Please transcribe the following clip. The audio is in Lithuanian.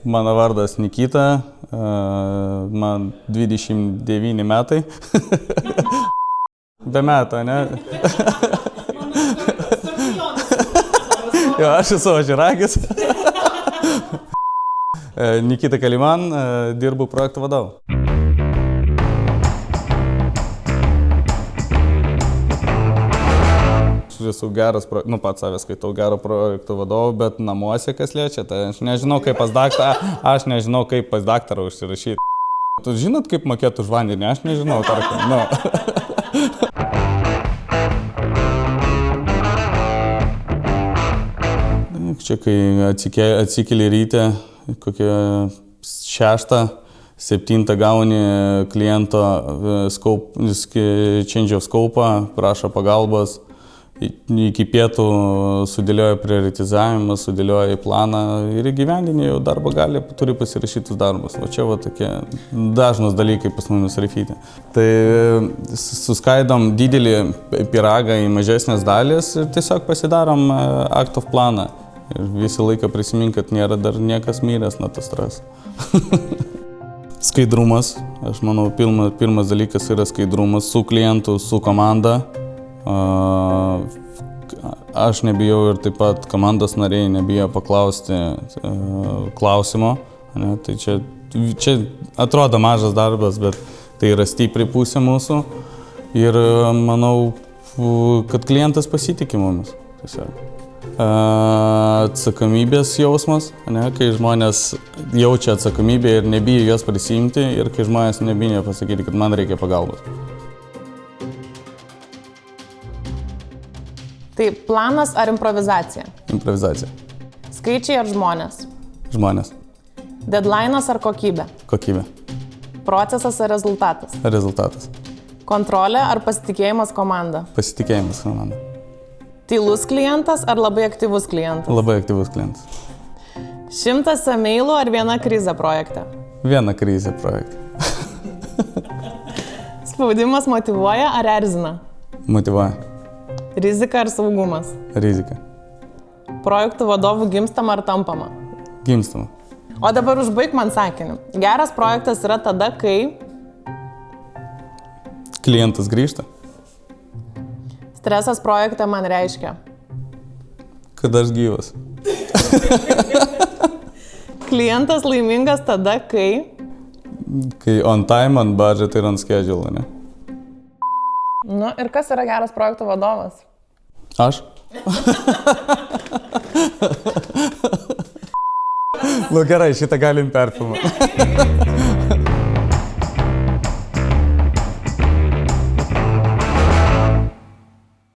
Mano vardas Nikita, man 29 metai. Be metų, ne? Jo, aš esu ožiaragis. Nikita Kaliman, dirbu projektų vadovu. Aš esu geras, pats savęs skaitau gerą projektų vadovų, bet namuose kas liečia, tai aš nežinau kaip pas daktarą užsirašyti. Tu žinot, kaip mokėti už vandenį, aš nežinau, tarkim, nu. Čia kai atsikeli ryte, kokią 6-7 gauni kliento change of scope, prašo pagalbos, iki pietų sudėlioja prioritizavimą, sudėlioja į planą ir įgyvendinį jau darbą turi pasirašytus darbus. O čia va tokie dažnas dalykai pas mumis Refite. Tai suskaidom didelį pyragą į mažesnės dalis ir tiesiog pasidarom act of planą. Ir visą laiką prisimink, kad nėra dar niekas miręs nuo to streso. Skaidrumas. Aš manau, pirmas dalykas yra skaidrumas su klientu, su komanda. Aš nebijau ir taip pat komandos nariai nebijo paklausti klausimo. Ne? Tai čia atrodo mažas darbas, bet tai yra stipri pusė mūsų. Ir manau, kad klientas pasitikė mumis. Tiesiog. Atsakomybės jausmas, ne? Kai žmonės jaučia atsakomybę ir nebijo jos prisiimti ir kai žmonės nebijo pasakyti, kad man reikia pagalbos. Tai planas ar improvizacija? Improvizacija. Skaičiai ar žmonės? Žmonės. Deadline'as ar kokybė? Kokybė. Procesas ar rezultatas? Rezultatas. Kontrolė ar pasitikėjimas komanda? Pasitikėjimas komanda. Tylus klientas ar labai aktyvus klientas? Labai aktyvus klientas. 100 emailų ar viena krizė projekte? Viena krizė projekte. Spaudimas motyvuoja ar erzina? Motyvuoja. Rizika ar saugumas? Rizika. Projektų vadovų gimstama ar tampama? Gimstama. O dabar užbaig man sakinį. Geras projektas yra tada, kai... Klientas grįžta. Stresas projekte man reiškia. Kad aš gyvas. Klientas laimingas tada, kai... Kai on time, on budget ir on schedule, ne? Nu, ir kas yra geras projektų vadovas? Aš? Nu gerai, šitą galim perfilmuoti.